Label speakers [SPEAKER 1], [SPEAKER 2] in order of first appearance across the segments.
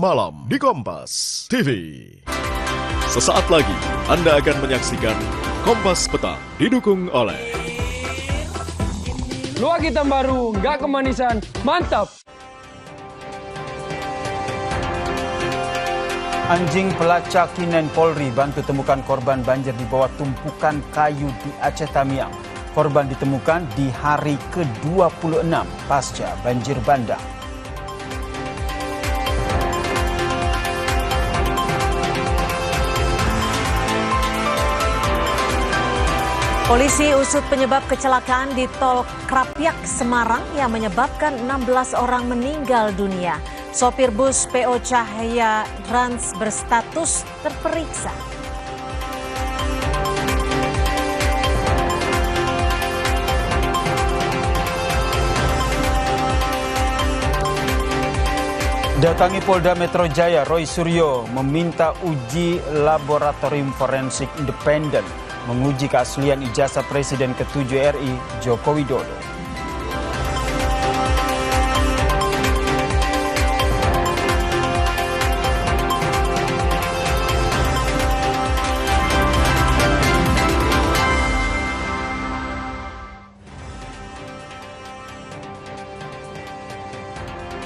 [SPEAKER 1] malam di Kompas TV. Sesaat lagi Anda akan menyaksikan Kompas Petang didukung oleh
[SPEAKER 2] Luak hitam baru, nggak kemanisan, mantap!
[SPEAKER 3] Anjing pelacak Kinen Polri bantu temukan korban banjir di bawah tumpukan kayu di Aceh Tamiang. Korban ditemukan di hari ke-26 pasca banjir bandang.
[SPEAKER 4] Polisi usut penyebab kecelakaan di Tol Krapyak, Semarang yang menyebabkan 16 orang meninggal dunia. Sopir bus PO Cahaya Trans berstatus terperiksa.
[SPEAKER 3] Datangi Polda Metro Jaya, Roy Suryo meminta uji laboratorium forensik independen menguji keaslian ijazah Presiden ke-7 RI Joko Widodo.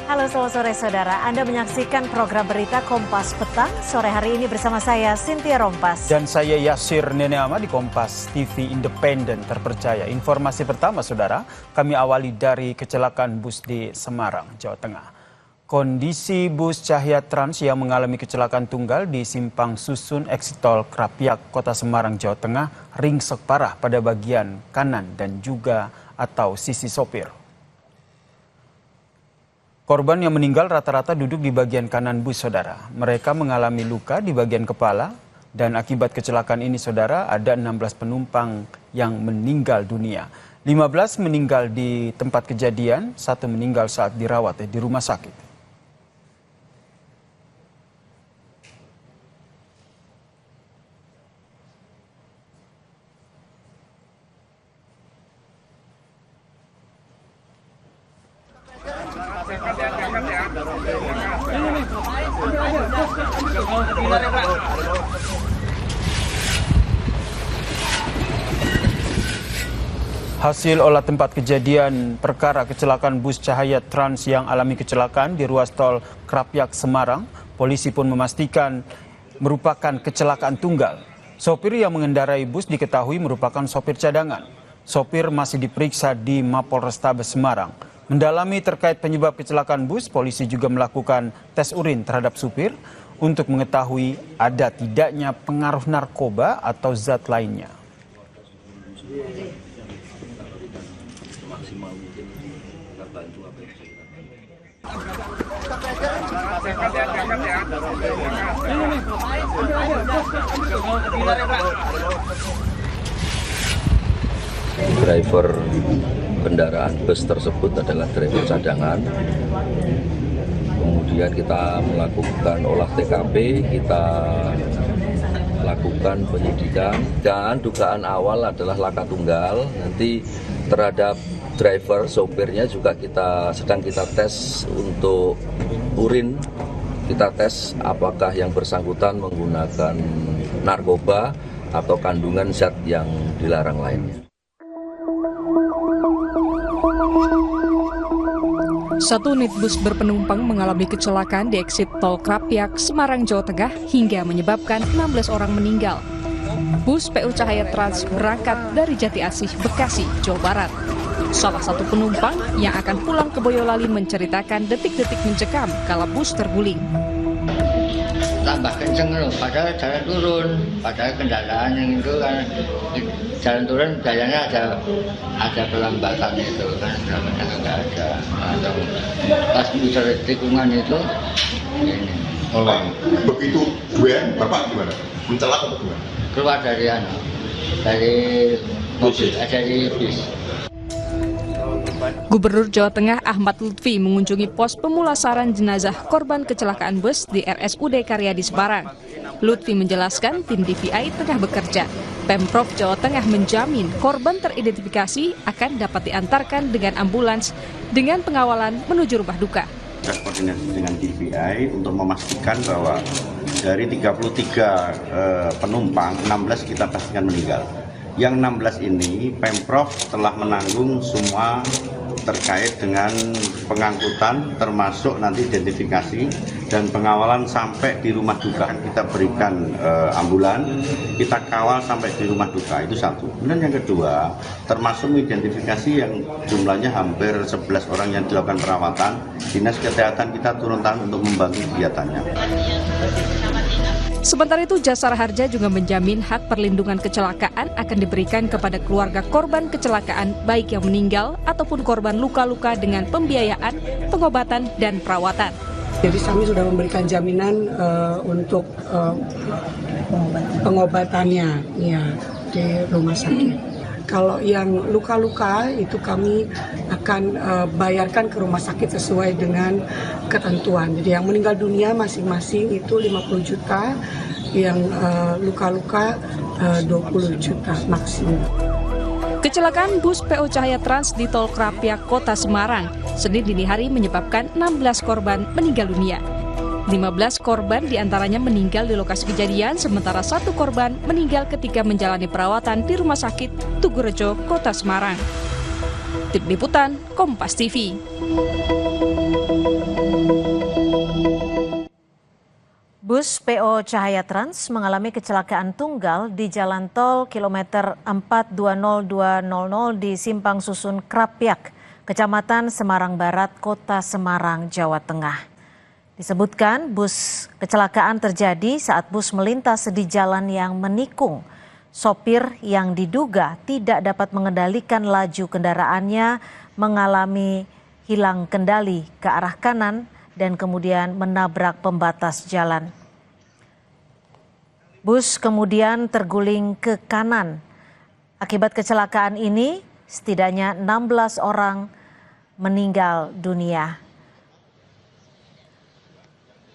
[SPEAKER 4] Halo selamat sore saudara, Anda menyaksikan program berita Kompas Petang. Sore hari ini bersama saya Cynthia Rompas.
[SPEAKER 3] Dan saya Yasir Neneama di Kompas TV Independen terpercaya. Informasi pertama saudara, kami awali dari kecelakaan bus di Semarang, Jawa Tengah. Kondisi bus Cahaya Trans yang mengalami kecelakaan tunggal di Simpang Susun Exit Tol Krapyak, Kota Semarang, Jawa Tengah ringsek parah pada bagian kanan dan juga atau sisi sopir. Korban yang meninggal rata-rata duduk di bagian kanan bus saudara. Mereka mengalami luka di bagian kepala dan akibat kecelakaan ini saudara ada 16 penumpang yang meninggal dunia. 15 meninggal di tempat kejadian, 1 meninggal saat dirawat di rumah sakit. Hasil olah tempat kejadian perkara kecelakaan bus Cahaya Trans yang alami kecelakaan di ruas tol Krapyak, Semarang, polisi pun memastikan merupakan kecelakaan tunggal. Sopir yang mengendarai bus diketahui merupakan sopir cadangan. Sopir masih diperiksa di Mapolrestabes Semarang. Mendalami terkait penyebab kecelakaan bus, polisi juga melakukan tes urin terhadap supir untuk mengetahui ada tidaknya pengaruh narkoba atau zat lainnya.
[SPEAKER 5] Driver kendaraan bus tersebut adalah driver cadangan. Kemudian kita melakukan olah TKP, kita lakukan penyidikan dan dugaan awal adalah laka tunggal. Nanti terhadap driver, sopirnya juga sedang kita tes untuk urin. Kita tes apakah yang bersangkutan menggunakan narkoba atau kandungan zat yang dilarang lainnya.
[SPEAKER 6] Satu unit bus berpenumpang mengalami kecelakaan di eksit Tol Krapyak, Semarang, Jawa Tengah hingga menyebabkan 16 orang meninggal. Bus PO Cahaya Trans berangkat dari Jati Asih, Bekasi, Jawa Barat. Salah satu penumpang yang akan pulang ke Boyolali menceritakan detik-detik mencekam kala bus terguling.
[SPEAKER 7] Tambah kenceng loh, padahal jalan turun, padahal kendaraan yang itu kan jalan turun jalannya ada pelambatan itu kan, namanya nggak ada. Atau pas bisa tikungan itu ini.
[SPEAKER 8] Oh, begitu Bapak gimana? Mencelak atau gimana?
[SPEAKER 7] Keluar dari mobil, dari bis.
[SPEAKER 6] Gubernur Jawa Tengah Ahmad Lutfi mengunjungi pos pemulasaran jenazah korban kecelakaan bus di RSUD Karyadi Semarang. Lutfi menjelaskan tim DVI tengah bekerja. Pemprov Jawa Tengah menjamin korban teridentifikasi akan dapat diantarkan dengan ambulans dengan pengawalan menuju rumah duka.
[SPEAKER 9] sudah koordinasi dengan DVI untuk memastikan bahwa dari 33 penumpang, 16 kita pastikan meninggal. Yang 16 ini Pemprov telah menanggung semua terkait dengan pengangkutan, termasuk nanti identifikasi dan pengawalan sampai di rumah duka. Kita berikan ambulan, kita kawal sampai di rumah duka, itu satu. Kemudian yang kedua, termasuk identifikasi yang jumlahnya hampir 11 orang yang dilakukan perawatan, Dinas Kesehatan kita turun tangan untuk membantu kegiatannya.
[SPEAKER 6] Sementara itu, Jasara Harja juga menjamin hak perlindungan kecelakaan akan diberikan kepada keluarga korban kecelakaan, baik yang meninggal ataupun korban luka-luka dengan pembiayaan, pengobatan, dan perawatan.
[SPEAKER 10] Jadi kami sudah memberikan jaminan untuk pengobatannya ya, di rumah sakit. Kalau yang luka-luka itu kami akan bayarkan ke rumah sakit sesuai dengan ketentuan. Jadi yang meninggal dunia masing-masing itu 50 juta, yang luka-luka 20 juta maksimum.
[SPEAKER 6] Kecelakaan bus PO Cahaya Trans di Tol Krapyak, Kota Semarang, Senin dini hari menyebabkan 16 korban meninggal dunia. 15 korban diantaranya meninggal di lokasi kejadian, sementara 1 korban meninggal ketika menjalani perawatan di Rumah Sakit Tugurejo, Kota Semarang. Tim Liputan, Kompas TV.
[SPEAKER 4] Bus PO Cahaya Trans mengalami kecelakaan tunggal di Jalan Tol kilometer 420200 di Simpang Susun Krapyak, Kecamatan Semarang Barat, Kota Semarang, Jawa Tengah. Disebutkan bus kecelakaan terjadi saat bus melintas di jalan yang menikung. Sopir yang diduga tidak dapat mengendalikan laju kendaraannya mengalami hilang kendali ke arah kanan dan kemudian menabrak pembatas jalan. Bus kemudian terguling ke kanan. Akibat kecelakaan ini, setidaknya 16 orang meninggal dunia.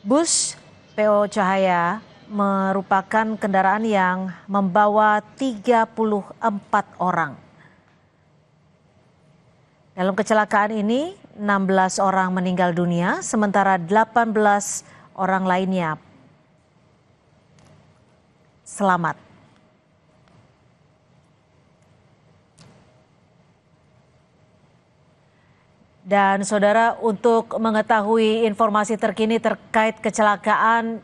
[SPEAKER 4] Bus PO Cahaya merupakan kendaraan yang membawa 34 orang. Dalam kecelakaan ini, 16 orang meninggal dunia, sementara 18 orang lainnya selamat. Dan saudara, untuk mengetahui informasi terkini terkait kecelakaan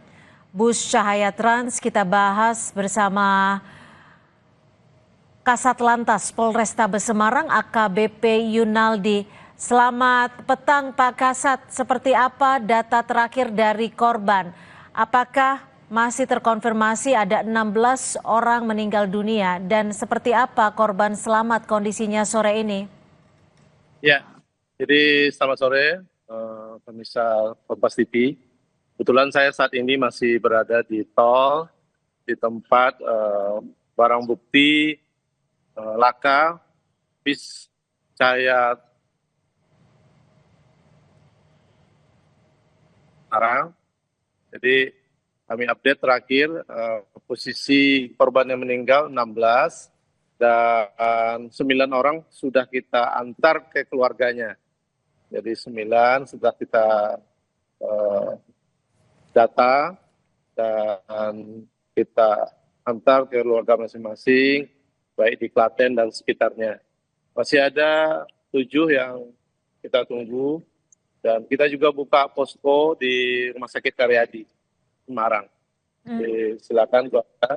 [SPEAKER 4] bus Cahaya Trans, kita bahas bersama Kasat Lantas Polrestabes Semarang AKBP Yunaldi. Selamat petang Pak Kasat, seperti apa data terakhir dari korban? Apakah masih terkonfirmasi ada 16 orang meninggal dunia dan seperti apa korban selamat kondisinya sore ini?
[SPEAKER 11] Ya. Jadi selamat sore, pemirsa Kompas TV. Kebetulan saya saat ini masih berada di tol, di tempat barang bukti laka bis Cahaya Semarang. Jadi kami update terakhir posisi korban yang meninggal 16 dan 9 orang sudah kita antar ke keluarganya. Jadi 9 sudah kita data dan kita antar ke keluarga masing-masing, baik di Klaten dan sekitarnya. Masih ada 7 yang kita tunggu dan kita juga buka posko di Rumah Sakit Karyadi, Semarang. Jadi, silakan keluarga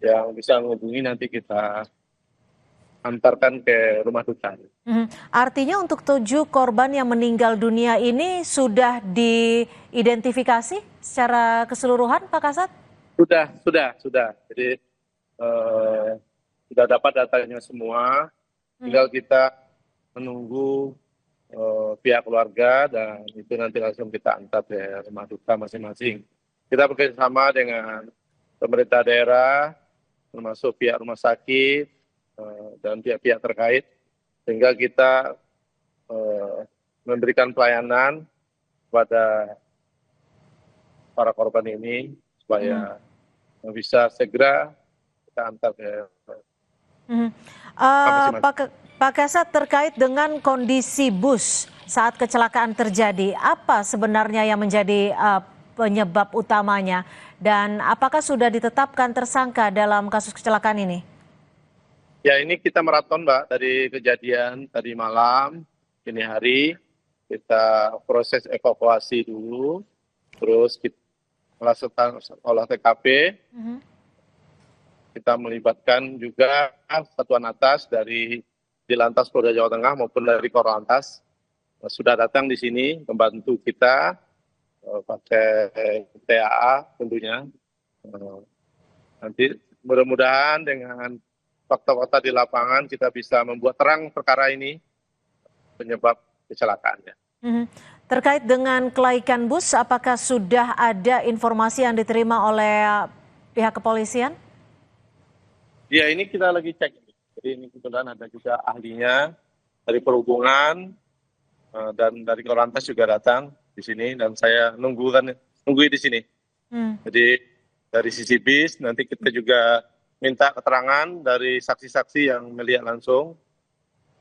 [SPEAKER 11] yang bisa menghubungi nanti kita antarkan ke rumah duka.
[SPEAKER 4] Artinya untuk 7 korban yang meninggal dunia ini sudah diidentifikasi secara keseluruhan, Pak Kasat?
[SPEAKER 11] Sudah. Jadi sudah dapat datanya semua. Tinggal kita menunggu pihak keluarga dan itu nanti langsung kita antar ke rumah duka masing-masing. Kita bekerjasama dengan pemerintah daerah, termasuk pihak rumah sakit, dan pihak-pihak terkait, sehingga kita memberikan pelayanan kepada para korban ini supaya bisa segera kita antar ke
[SPEAKER 4] Pak Pak Kasat, terkait dengan kondisi bus saat kecelakaan terjadi, apa sebenarnya yang menjadi penyebab utamanya? Dan apakah sudah ditetapkan tersangka dalam kasus kecelakaan ini?
[SPEAKER 11] Ya, ini kita maraton, Mbak, dari kejadian tadi malam, ini hari, kita proses evakuasi dulu, terus kita olah TKP, kita melibatkan juga satuan atas dari Lantas Polda Jawa Tengah maupun dari Korlantas sudah datang di sini membantu kita pakai TAA tentunya. Nanti mudah-mudahan dengan fakta-fakta di lapangan kita bisa membuat terang perkara ini penyebab kecelakaannya.
[SPEAKER 4] Terkait dengan kelaikan bus, apakah sudah ada informasi yang diterima oleh pihak kepolisian?
[SPEAKER 11] Ya, ini kita lagi cek. Jadi ini kebetulan ada juga ahlinya dari perhubungan dan dari Korlantas juga datang di sini dan saya nungguin di sini. Jadi dari sisi bis nanti kita juga minta keterangan dari saksi-saksi yang melihat langsung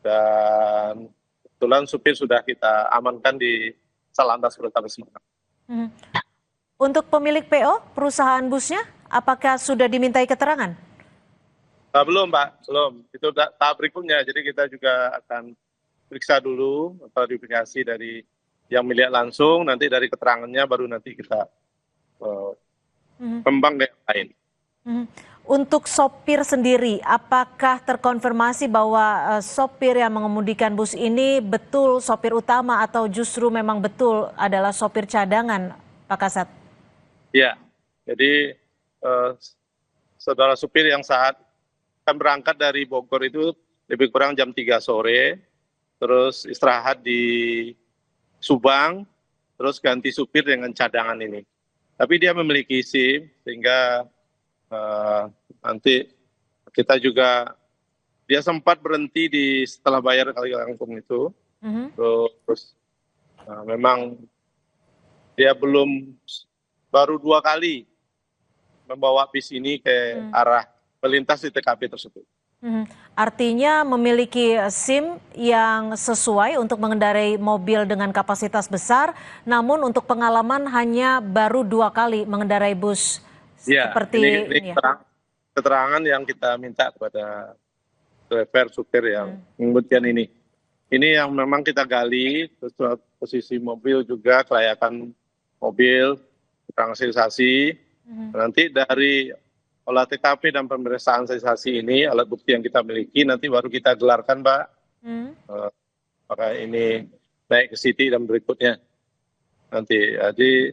[SPEAKER 11] dan kebetulan supir sudah kita amankan di Satlantas Polrestabes Semarang.
[SPEAKER 4] Untuk pemilik PO perusahaan busnya, apakah sudah dimintai keterangan?
[SPEAKER 11] Belum, Pak, belum. Itu tahap berikutnya. Jadi kita juga akan periksa dulu verifikasi dari yang melihat langsung. Nanti dari keterangannya baru nanti kita kembang yang lain.
[SPEAKER 4] Untuk sopir sendiri, apakah terkonfirmasi bahwa sopir yang mengemudikan bus ini betul sopir utama atau justru memang betul adalah sopir cadangan, Pak Kasat?
[SPEAKER 11] Ya, jadi saudara supir yang saat kan berangkat dari Bogor itu lebih kurang jam 3 sore, terus istirahat di Subang, terus ganti supir dengan cadangan ini. Tapi dia memiliki SIM, sehingga nanti kita juga, dia sempat berhenti di setelah bayar Kali Kangkung itu, terus memang dia baru 2 kali membawa bis ini ke arah melintas di TKP tersebut.
[SPEAKER 4] Artinya memiliki SIM yang sesuai untuk mengendarai mobil dengan kapasitas besar, namun untuk pengalaman hanya baru 2 kali mengendarai bus seperti ini.
[SPEAKER 11] Keterangan yang kita minta kepada driver supir yang mengemudikan ini. Ini yang memang kita gali, terus posisi mobil juga, kelayakan mobil, transilisasi. Nanti dari olah TKP dan pemeriksaan sensasi ini, alat bukti yang kita miliki, nanti baru kita gelarkan, Mbak. Apakah ini naik ke Siti dan berikutnya. Nanti, jadi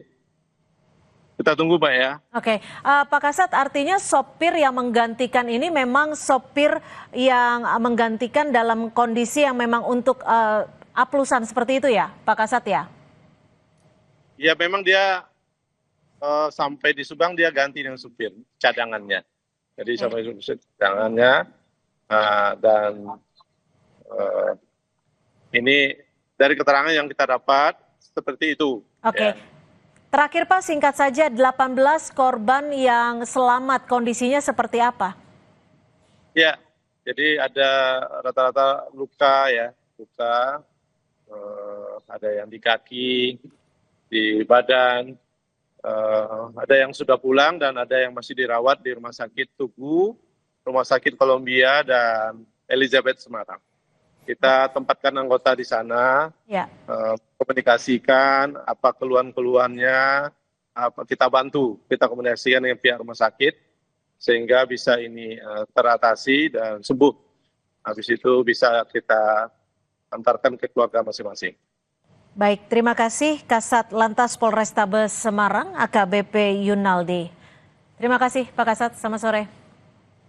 [SPEAKER 11] kita tunggu, Mbak, ya.
[SPEAKER 4] Oke, Pak Kasat, artinya sopir yang menggantikan ini memang sopir yang menggantikan dalam kondisi yang memang untuk aplusan seperti itu ya, Pak Kasat ya?
[SPEAKER 11] Ya, memang dia sampai di Subang dia ganti dengan supir cadangannya. Jadi sampai supir cadangannya dan ini dari keterangan yang kita dapat seperti itu.
[SPEAKER 4] Oke.
[SPEAKER 11] Ya.
[SPEAKER 4] Terakhir Pak, singkat saja, 18 korban yang selamat kondisinya seperti apa?
[SPEAKER 11] Ya, jadi ada rata-rata luka ya, luka, ada yang di kaki, di badan. Ada yang sudah pulang dan ada yang masih dirawat di Rumah Sakit Tugu, Rumah Sakit Columbia, dan Elizabeth Semarang. Kita tempatkan anggota di sana, komunikasikan apa keluhan-keluhannya, kita bantu, kita komunikasikan dengan pihak rumah sakit, sehingga bisa ini teratasi dan sembuh. Habis itu bisa kita antarkan ke keluarga masing-masing.
[SPEAKER 4] Baik, terima kasih Kasat Lantas Polrestabes Semarang, AKBP Yunaldi. Terima kasih Pak Kasat, selamat sore.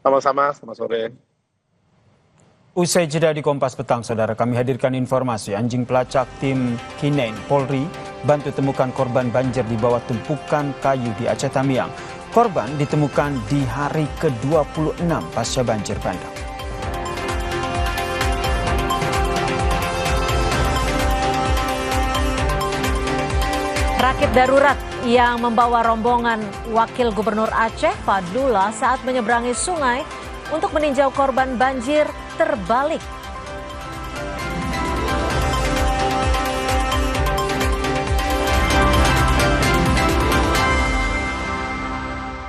[SPEAKER 11] Sama-sama, selamat sore.
[SPEAKER 3] Usai jeda di Kompas Petang, saudara, kami hadirkan informasi anjing pelacak tim K9 Polri bantu temukan korban banjir di bawah tumpukan kayu di Aceh Tamiang. Korban ditemukan di hari ke-26 pasca banjir bandang.
[SPEAKER 4] Rakit darurat yang membawa rombongan Wakil Gubernur Aceh Fadlullah saat menyeberangi sungai untuk meninjau korban banjir terbalik.